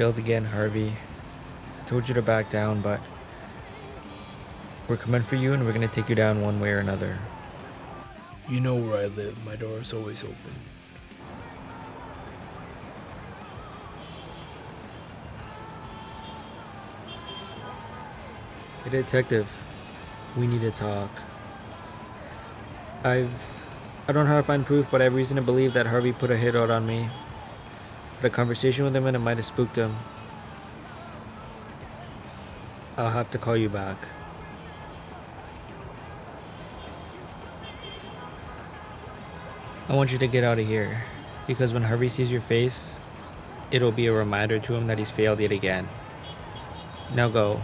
failed again, Harvey. I told you to back down, but we're coming for you and we're gonna take you down one way or another. You know where I live. My door is always open. Hey, detective, we need to talk. I don't know how to find proof, but I have reason to believe that Harvey put a hit out on me. Had a conversation with him and it might have spooked him. I'll have to call you back. I want you to get out of here, because when Harvey sees your face, it'll be a reminder to him that he's failed yet again. Now go.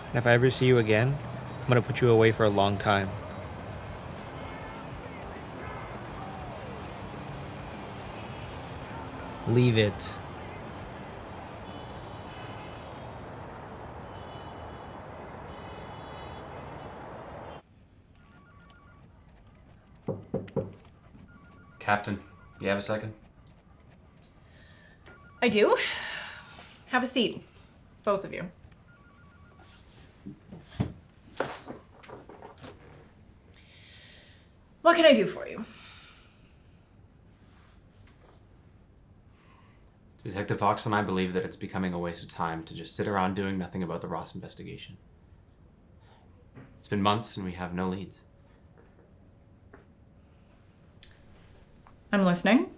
And if I ever see you again, I'm gonna put you away for a long time. Leave it. Captain, you have a second? I do. Have a seat, both of you. What can I do for you? Detective Fox and I believe that it's becoming a waste of time to just sit around doing nothing about the Ross investigation. It's been months and we have no leads. I'm listening.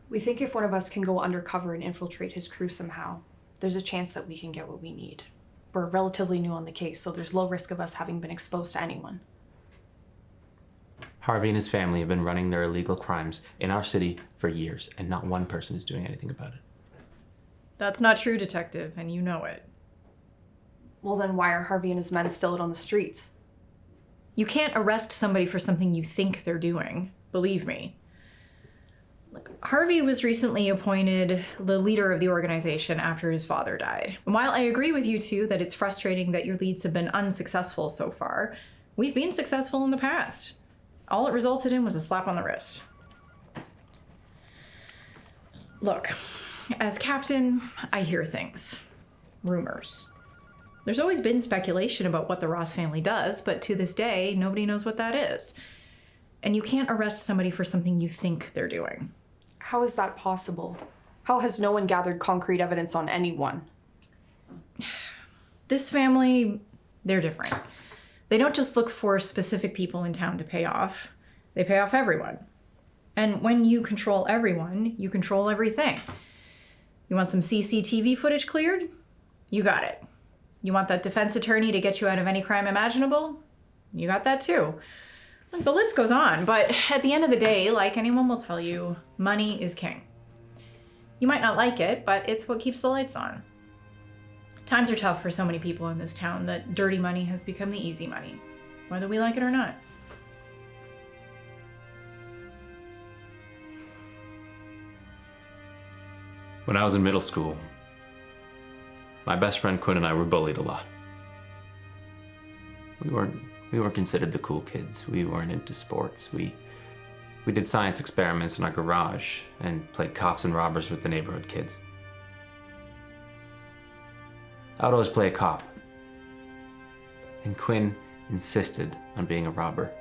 We think if one of us can go undercover and infiltrate his crew somehow, there's a chance that we can get what we need. We're relatively new on the case, so there's low risk of us having been exposed to anyone. Harvey and his family have been running their illegal crimes in our city for years, and not one person is doing anything about it. That's not true, Detective, and you know it. Well, then why are Harvey and his men still out on the streets? You can't arrest somebody for something you think they're doing. Believe me. Look, Harvey was recently appointed the leader of the organization after his father died. And while I agree with you two that it's frustrating that your leads have been unsuccessful so far, we've been successful in the past. All it resulted in was a slap on the wrist. Look, as captain, I hear things. Rumors. There's always been speculation about what the Ross family does, but to this day, nobody knows what that is. And you can't arrest somebody for something you think they're doing. How is that possible? How has no one gathered concrete evidence on anyone? This family, they're different. They don't just look for specific people in town to pay off. They pay off everyone. And when you control everyone, you control everything. You want some CCTV footage cleared? You got it. You want that defense attorney to get you out of any crime imaginable? You got that too. The list goes on, but at the end of the day, like anyone will tell you, money is king. You might not like it, but it's what keeps the lights on. Times are tough for so many people in this town that dirty money has become the easy money, whether we like it or not. When I was in middle school, my best friend Quinn and I were bullied a lot. We weren't considered the cool kids. We weren't into sports. We did science experiments in our garage and played cops and robbers with the neighborhood kids. I would always play a cop, and Quinn insisted on being a robber.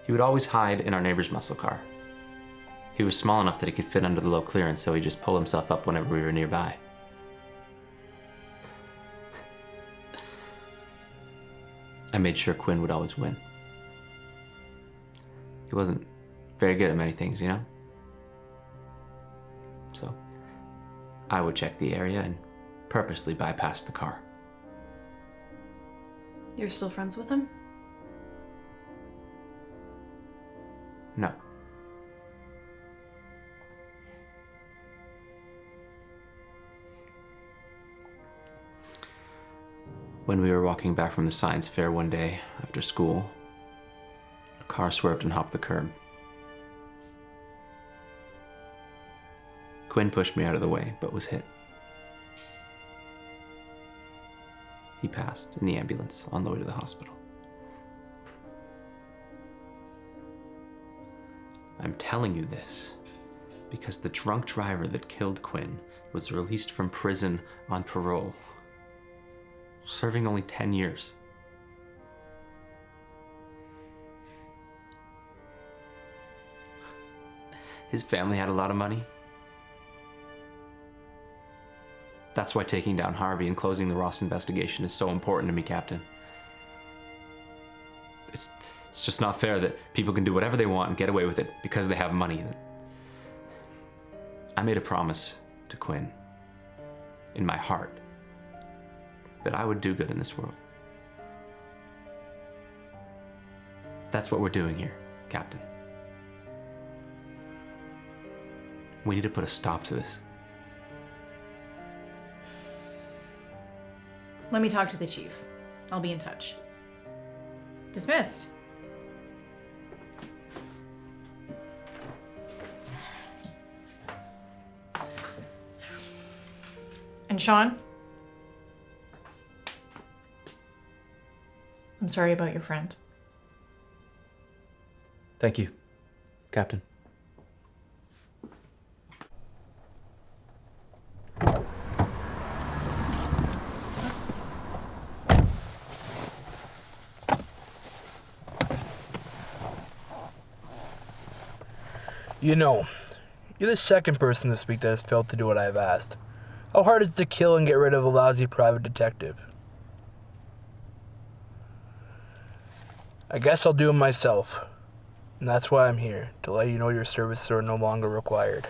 He would always hide in our neighbor's muscle car. He was small enough that he could fit under the low clearance, so he'd just pull himself up whenever we were nearby. I made sure Quinn would always win. He wasn't very good at many things, you know? So I would check the area and purposely bypass the car. You're still friends with him? No. When we were walking back from the science fair one day after school, a car swerved and hopped the curb. Quinn pushed me out of the way, but was hit. He passed in the ambulance on the way to the hospital. I'm telling you this Because the drunk driver that killed Quinn was released from prison on parole, serving only 10 years. His family had a lot of money. That's why taking down Harvey and closing the Ross investigation is so important to me, Captain. It's just not fair that people can do whatever they want and get away with it because they have money. I made a promise to Quinn, in my heart, that I would do good in this world. That's what we're doing here, Captain. We need to put a stop to this. Let me talk to the chief. I'll be in touch. Dismissed. And Sean? I'm sorry about your friend. Thank you, Captain. You know, you're the second person this week that has failed to do what I have asked. How hard is it to kill and get rid of a lousy private detective? I guess I'll do it myself. And that's why I'm here, to let you know your services are no longer required.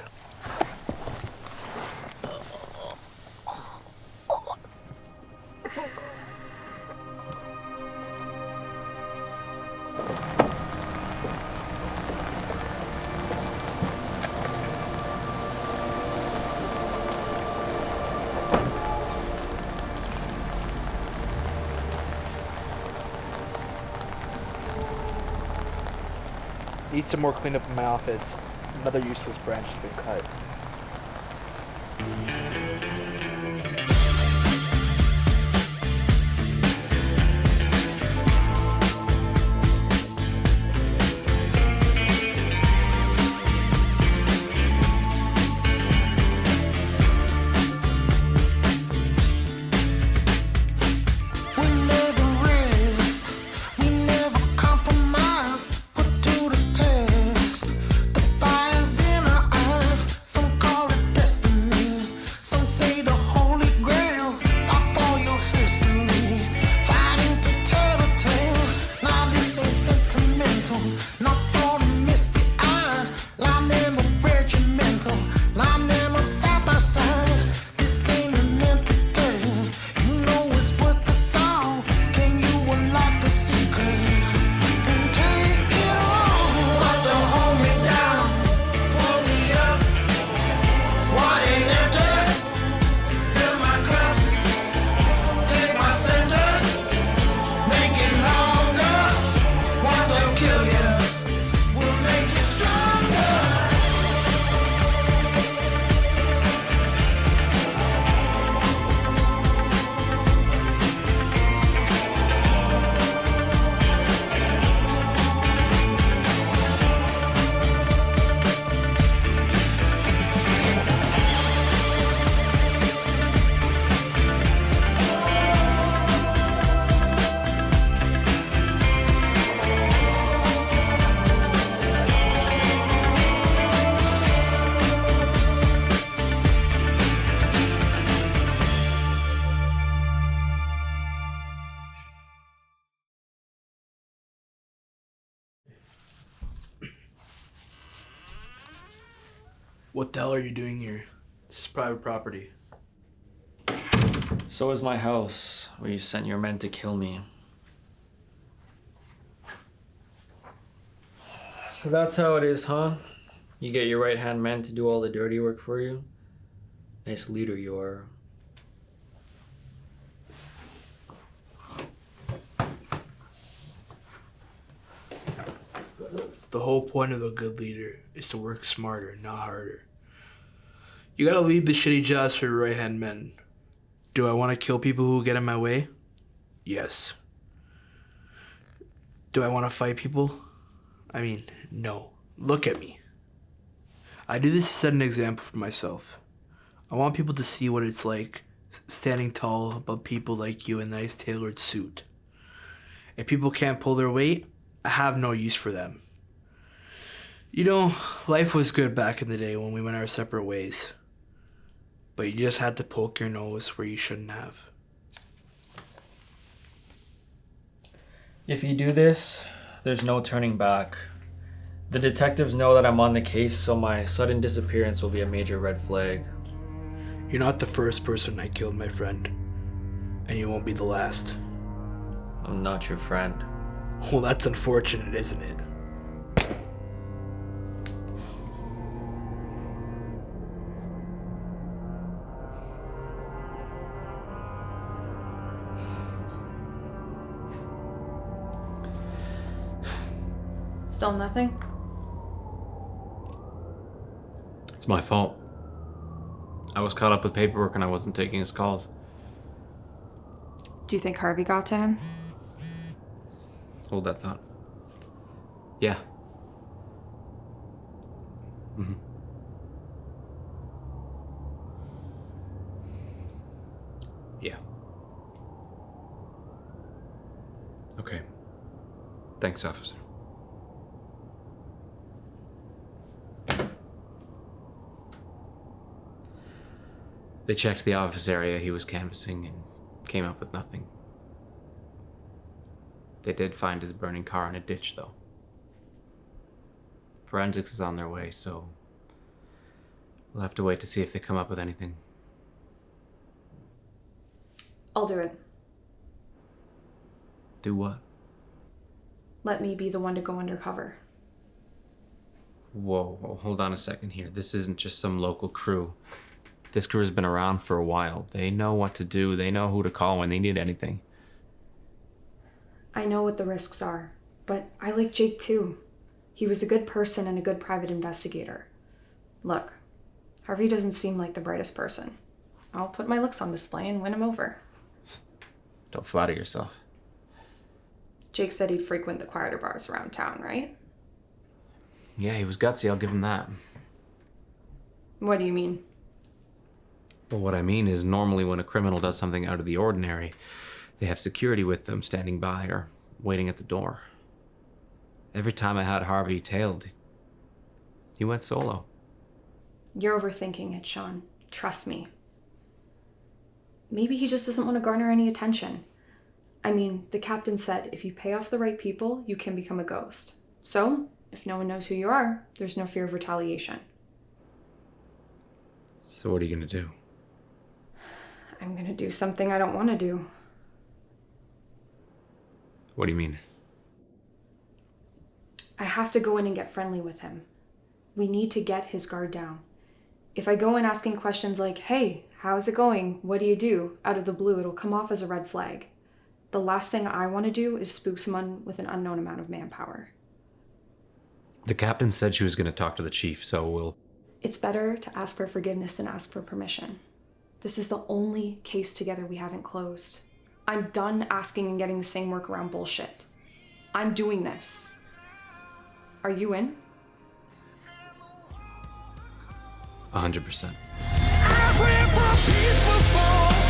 Need some more cleanup in my office. Another useless branch has been cut. What the hell are you doing here? This is private property. So is my house, where you sent your men to kill me. So that's how it is, huh? You get your right-hand man to do all the dirty work for you? Nice leader you are. The whole point of a good leader is to work smarter, not harder. You gotta leave the shitty jobs for your right-hand men. Do I want to kill people who get in my way? Yes. Do I want to fight people? I mean, no. Look at me. I do this to set an example for myself. I want people to see what it's like standing tall above people like you in a nice tailored suit. If people can't pull their weight, I have no use for them. You know, life was good back in the day when we went our separate ways. But you just had to poke your nose where you shouldn't have. If you do this, there's no turning back. The detectives know that I'm on the case, so my sudden disappearance will be a major red flag. You're not the first person I killed, my friend. And you won't be the last. I'm not your friend. Well, that's unfortunate, isn't it? Still nothing? It's my fault. I was caught up with paperwork and I wasn't taking his calls. Do you think Harvey got to him? Hold that thought. Yeah. Mm-hmm. Yeah. Okay. Thanks, officer. They checked the office area he was canvassing and came up with nothing. They did find his burning car in a ditch, though. Forensics is on their way, so we'll have to wait to see if they come up with anything. I'll do it. Do what? Let me be the one to go undercover. Whoa, hold on a second here. This isn't just some local crew. This crew has been around for a while. They know what to do. They know who to call when they need anything. I know what the risks are, but I like Jake too. He was a good person and a good private investigator. Look, Harvey doesn't seem like the brightest person. I'll put my looks on display and win him over. Don't flatter yourself. Jake said he'd frequent the quieter bars around town, right? Yeah, he was gutsy, I'll give him that. What do you mean? Well, what I mean is normally when a criminal does something out of the ordinary, they have security with them standing by or waiting at the door. Every time I had Harvey tailed, he went solo. You're overthinking it, Sean. Trust me. Maybe he just doesn't want to garner any attention. I mean, the captain said if you pay off the right people, you can become a ghost. So, if no one knows who you are, there's no fear of retaliation. So what are you gonna do? I'm gonna do something I don't want to do. What do you mean? I have to go in and get friendly with him. We need to get his guard down. If I go in asking questions like, hey, how's it going? What do you do? Out of the blue, it'll come off as a red flag. The last thing I want to do is spook someone with an unknown amount of manpower. The captain said she was gonna talk to the chief, so we'll... It's better to ask for forgiveness than ask for permission. This is the only case together we haven't closed. I'm done asking and getting the same workaround bullshit. I'm doing this. Are you in? 100%. I prayed for peace before.